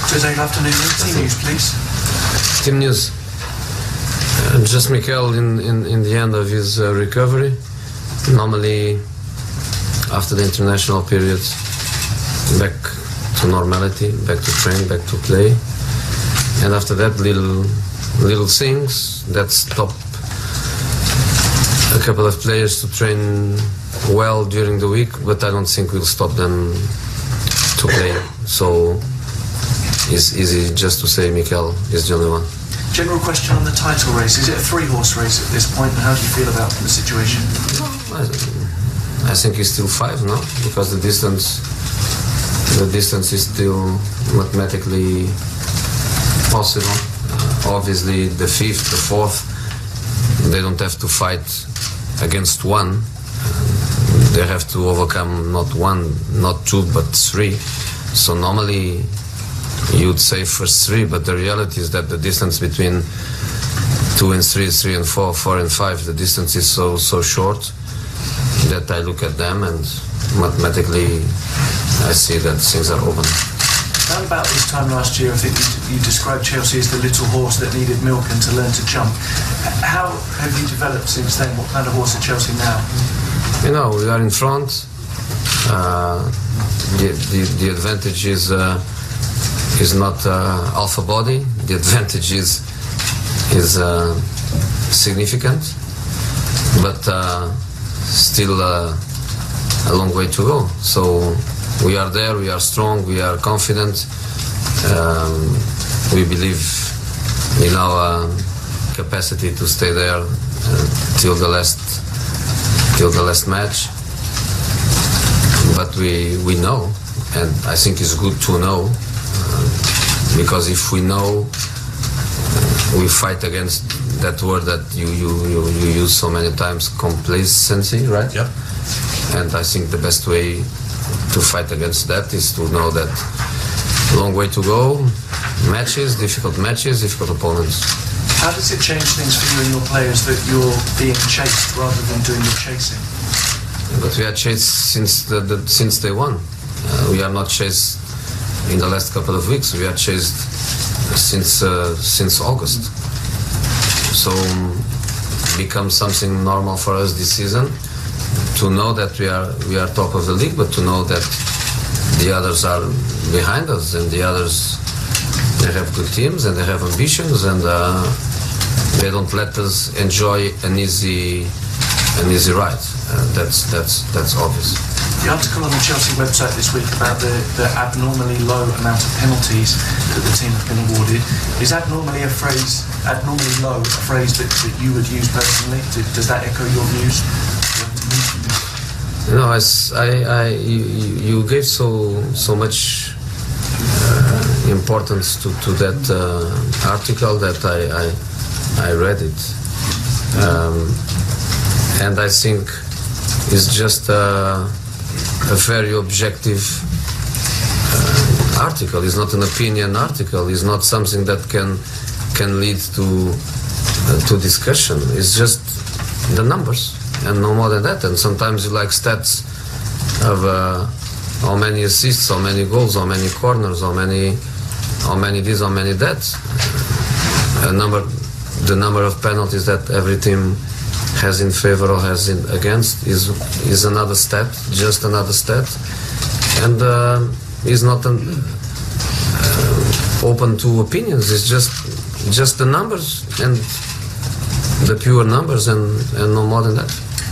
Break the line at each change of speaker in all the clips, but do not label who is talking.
Tuesday afternoon, team news, please.
Team news. Just Mikel in the end of his recovery. Normally, after the international period, back to normality, back to train, back to play. And after that, little things that stop a couple of players to train well during the week, but I don't think we'll stop them to play. So it's easy just to say Mikel is the only one.
General question on the title race. Is it a three-horse race at this point, and how do you feel about the situation?
I think it's still 5 now, because the distance is still mathematically possible. Obviously, the 5th, the 4th, they don't have to fight against 1. They have to overcome not 1, not 2, but 3. So normally you'd say first 3, but the reality is that the distance between 2 and 3, 3 and 4, 4 and 5, the distance is so short that I look at them and mathematically I see that things are open.
Around about this time last year, I think you described Chelsea as the little horse that needed milk and to learn to jump. How have you developed since then? What kind of horse are Chelsea now?
You know, we are in front. The advantage is not alpha body. The advantage is significant, but still a long way to go. So we are there, we are strong, we are confident. We believe in our capacity to stay there till the last match. But we know, and I think it's good to know, because if we know, we fight against that word that you use so many times, complacency, right?
Yep.
And I think the best way to fight against that is to know that long way to go, difficult opponents.
How does it change things for you and your players that you're being chased rather than doing the chasing?
But we are chased since day one. We are not chased in the last couple of weeks. We are chased since August. So becomes something normal for us this season to know that we are top of the league, but to know that the others are behind us, and the others, they have good teams and they have ambitions, and they don't let us enjoy an easy ride. That's obvious.
The article on the Chelsea website this week about the abnormally low amount of penalties that the team have been awarded, is abnormally low a phrase that you would use personally? Does that echo your views?
No, you gave so much importance to that article that I read it, and I think it's just a very objective article. It's not an opinion article. It's not something that can lead to discussion. It's just the numbers and no more than that. And sometimes you like stats of how many assists, how many goals, how many corners, how many this, how many that. The number of penalties that every team has in favor or has against is another stat, just another stat, and is not open to opinions. It's just the numbers and the pure numbers, and no more than that.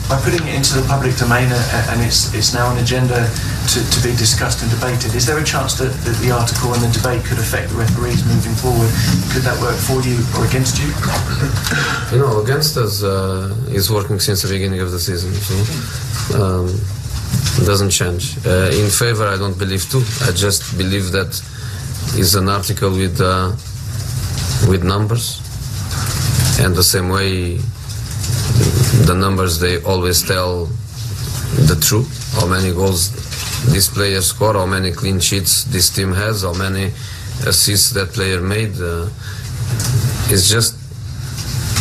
By putting it into the public domain and it's now an agenda to be discussed and debated, is there a chance that the article and the debate could affect the referees moving forward? Could that work for you or against you?
You know, against us is working since the beginning of the season, so it doesn't change. In favor, I don't believe too. I just believe that is an article with numbers, and the same way the numbers, they always tell the truth. How many goals this player scored, how many clean sheets this team has, how many assists that player made. It's just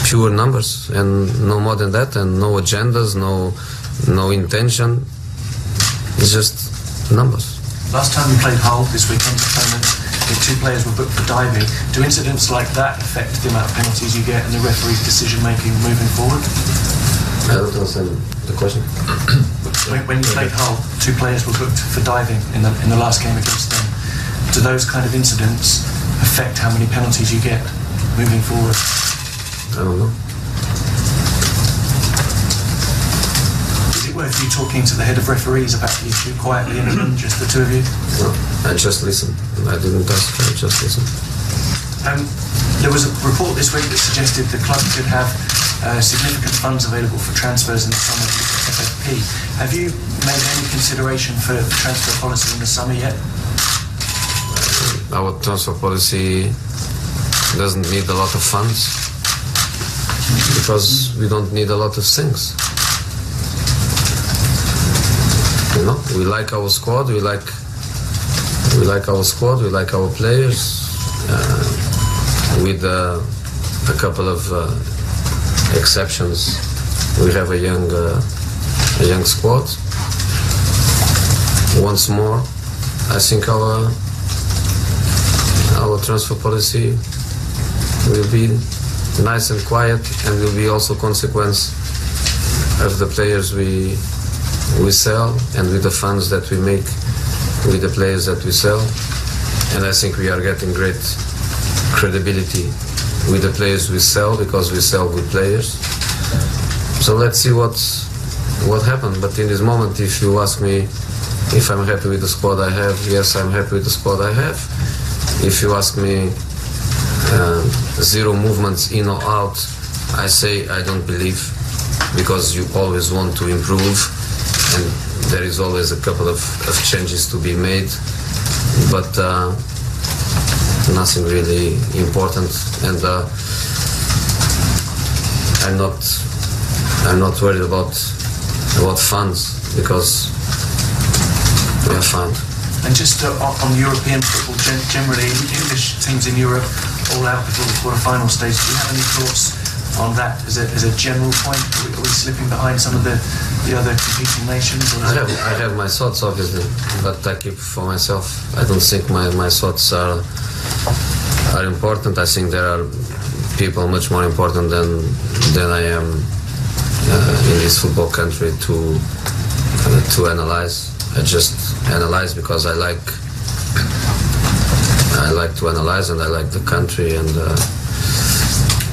pure numbers and no more than that, and no agendas, no intention. It's just numbers.
Last time you played Hull this weekend, opponent, that 2 players were booked for diving. Do incidents like that affect the amount of penalties you get and the referee's decision making moving forward?
I don't understand the question.
When you played Hull, 2 players were booked for diving in the last game against them. Do those kind of incidents affect how many penalties you get moving forward?
I don't know.
Is it worth you talking to the head of referees about the issue quietly in the room, just the 2 of you?
No, I just listened. I didn't ask, I just listened.
There was a report this week that suggested the club could have significant funds available for transfers in the summer to the FFP. Have you made any consideration for transfer policy in the summer yet?
Our transfer policy doesn't need a lot of funds because we don't need a lot of things. You know, we like our squad, we like our squad, we like our players. With a couple of exceptions, we have a young squad. Once more, I think our transfer policy will be nice and quiet, and will be also consequence of the players we sell and with the funds that we make with the players that we sell. And I think we are getting great credibility with the players we sell because we sell good players. So let's see what happened. But in this moment, if you ask me if I'm happy with the squad I have, yes, I'm happy with the squad I have. If you ask me 0 movements in or out, I say I don't believe, because you always want to improve and there is always a couple of changes to be made, but nothing really important. And I'm not worried about funds, because we are fine.
And just on European football generally, English teams in Europe all out before the quarter-final stage. Do you have any thoughts on that as a general point? Are we slipping behind some of the other competing nations?
I have my thoughts, obviously, but I keep for myself. I don't think my thoughts are important. I think there are people much more important than I am in this football country to analyze. I just analyze because I like to analyze, and I like the country, and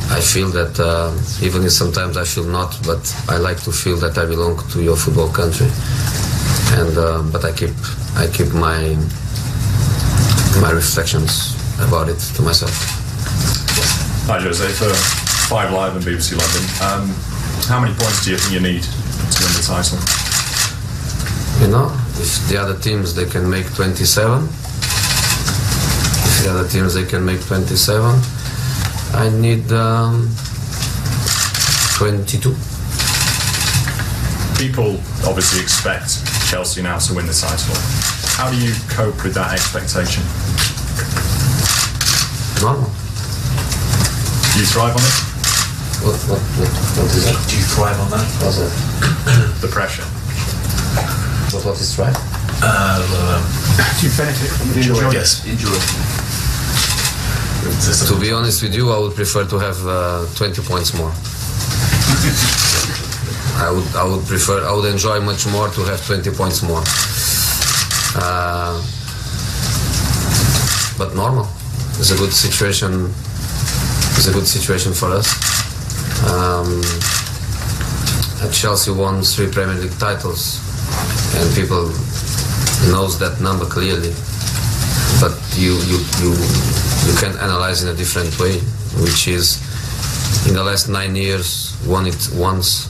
I feel that even if sometimes I feel not, but I like to feel that I belong to your football country, and but I keep my reflections about it to myself.
Hi Jose, for 5 Live and BBC London. How many points do you think you need to win the title?
You know, if the other teams they can make 27, I need 22.
People obviously expect Chelsea now to win the title. How do you cope with that expectation?
Normal.
Do you thrive on it?
What is that?
Do you thrive on that?
What's that?
The pressure.
What is thrive?
Do you benefit from the enjoy? Yes, enjoy.
To be honest with you, I would prefer to have 20 points more. I would enjoy much more to have 20 points more. But normal. It's a good situation. It's a good situation for us. Chelsea won 3 Premier League titles, and people knows that number clearly. But you can analyze in a different way, which is in the last 9 years won it once.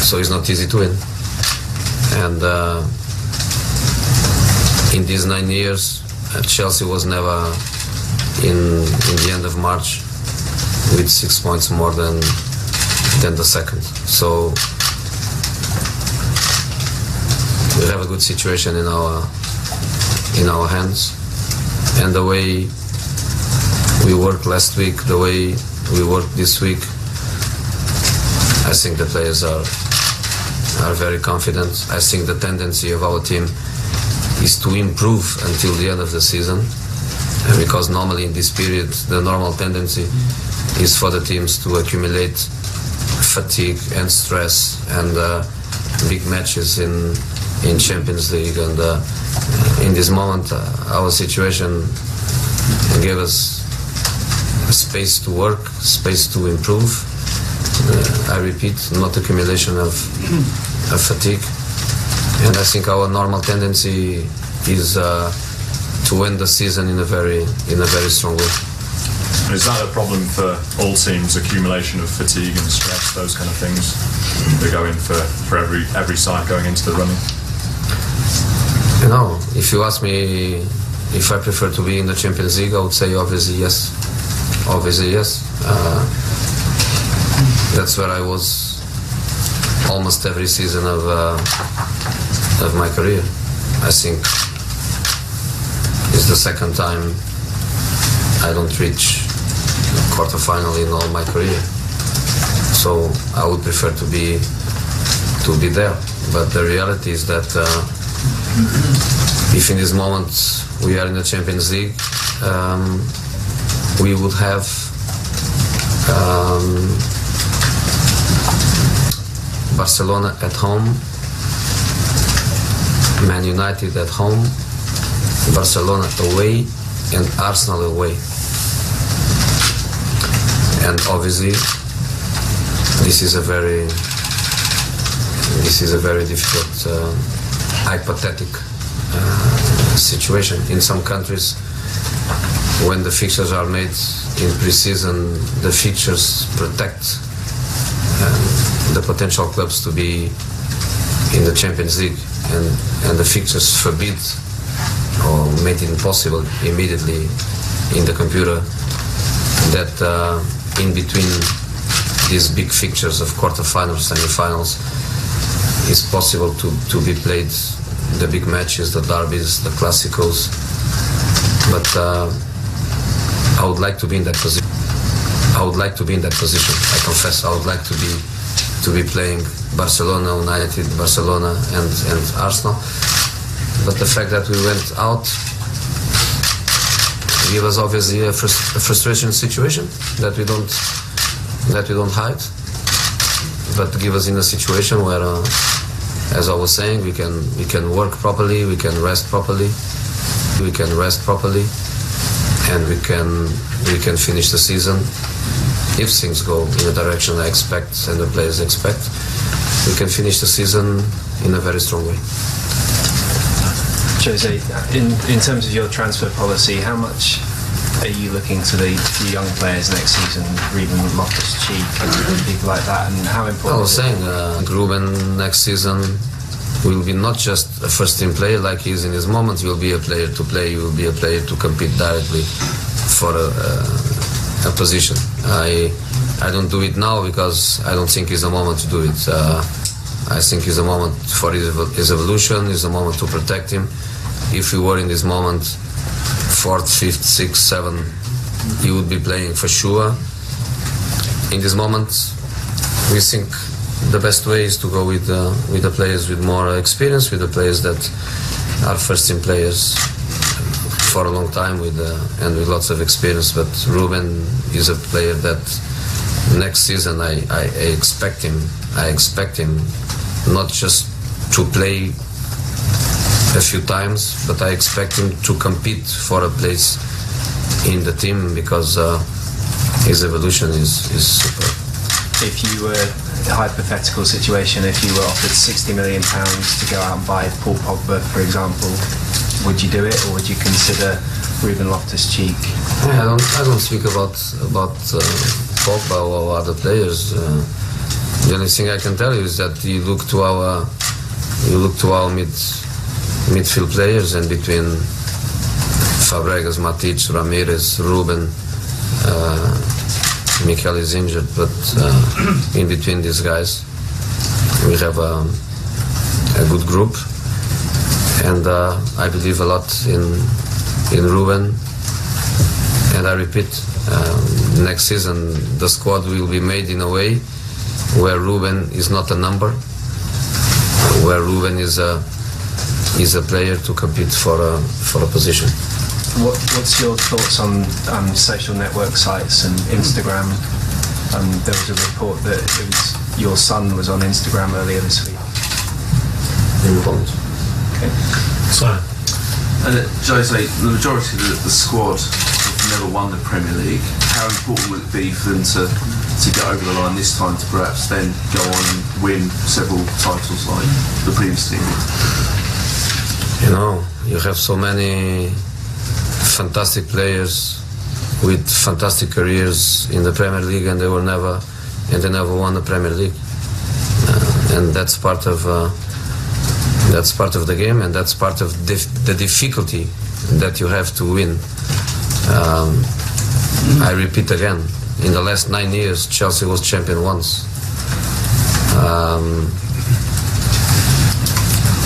So it's not easy to win. And in these 9 years, Chelsea was never in the end of March with 6 points more than the second. So we have a good situation in our hands, and the way we worked last week, the way we worked this week, I think the players are very confident. I think the tendency of our team is to improve until the end of the season, because normally in this period the normal tendency is for the teams to accumulate fatigue and stress and big matches in Champions League, and in this moment our situation gave us space to work, space to improve. I repeat, not accumulation of fatigue, and I think our normal tendency is to end the season in a very strong way.
Is that a problem for all teams, accumulation of fatigue and stress, those kind of things? They go in for every side going into the running?
You know, if you ask me if I prefer to be in the Champions League, I would say obviously yes. Obviously yes. That's where I was almost every season of my career. I think it's the second time I don't reach quarterfinal in all my career. So I would prefer to be there. But the reality is that if in this moment we are in the Champions League, we would have Barcelona at home, Man United at home, Barcelona away, and Arsenal away. And obviously, this is a very difficult, hypothetical situation. In some countries, when the fixtures are made in pre-season, the fixtures protect the potential clubs to be in the Champions League, and the fixtures forbid or made it impossible immediately in the computer that in between these big fixtures of quarterfinals, semi-finals, it's possible to be played the big matches, the derbies, the classicals. But I would like to be in that position. I confess, I would like to be playing Barcelona, United, Barcelona, and Arsenal. But the fact that we went out gave us obviously a frustration situation that we don't hide, but give us in a situation where, as I was saying, we can work properly, we can rest properly, and we can finish the season. If things go in the direction I expect and the players expect, we can finish the season in a very strong way.
Jose, in terms of your transfer policy, how much are you looking to the young players next season, Ruben Loftus-Cheek and people like that, and how important?
I was saying, Ruben next season will be not just a first-team player like he is in his moment. He will be a player to play. He will be a player to compete directly for a position. I don't do it now because I don't think it's a moment to do it. I think it's a moment for his evolution. It's a moment to protect him. If we were in this moment, 4th, 5th, 6th, 7th, he would be playing for sure. In this moment, we think the best way is to go with the players with more experience, with the players that are first-team players for a long time and with lots of experience. But Ruben is a player that next season I expect him not just to play a few times, but I expect him to compete for a place in the team because his evolution is super.
If you were, a hypothetical situation, if you were offered £60 million to go out and buy Paul Pogba, for example, would you do it, or would you consider Ruben Loftus-Cheek?
I don't speak about Pogba or other players. The only thing I can tell you is that you look to our midfield players, and between Fabregas, Matic, Ramirez, Ruben, Mikel is injured, but in between these guys we have a good group, and I believe a lot in Ruben. And I repeat, next season the squad will be made in a way where Ruben is not a number, where Ruben is a is a player to compete for a position.
What's your thoughts on social network sites and Instagram? There was a report that your son was on Instagram earlier this week.
In Poland.
Okay.
So,
Jose, the majority of the squad have never won the Premier League. How important would it be for them to get over the line this time to perhaps then go on and win several titles like the previous team?
You know, you have so many fantastic players with fantastic careers in the Premier League, and they never won the Premier League, and that's part of the game, and that's part of the difficulty that you have to win. I repeat again, in the last 9 years, Chelsea was champion once.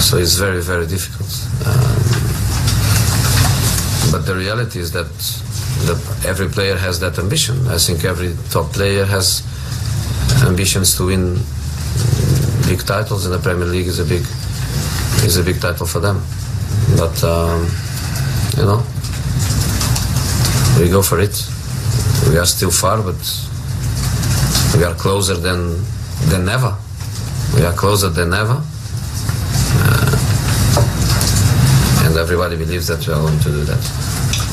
So it's very, very difficult. But the reality is that every player has that ambition. I think every top player has ambitions to win big titles, and the Premier League is a big title for them. But you know, we go for it. We are still far, but we are closer than ever. We are closer than ever, and everybody believes that we are going to do that.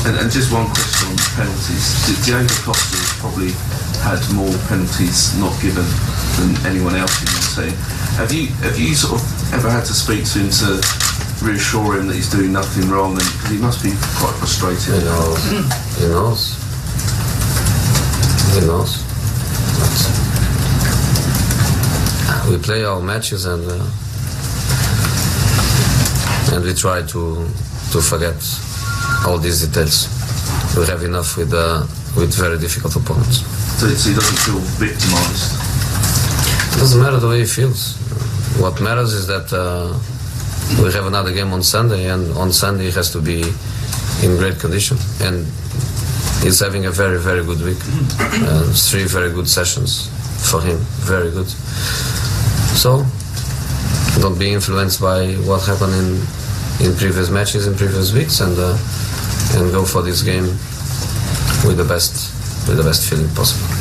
And just one question on penalties. Diego Costa has probably had more penalties not given than anyone else in your team. Have you sort of ever had to speak to him to reassure him that he's doing nothing wrong? And because he must be quite frustrated.
He knows. But we play our matches, and we try to forget all these details. We have enough with very difficult opponents.
So he doesn't feel victimised?
It doesn't matter the way he feels. What matters is that we have another game on Sunday, and on Sunday he has to be in great condition. And he's having a very, very good week. 3 very good sessions for him. Very good. So don't be influenced by what happened in previous matches, in previous weeks, and go for this game with the best feeling possible.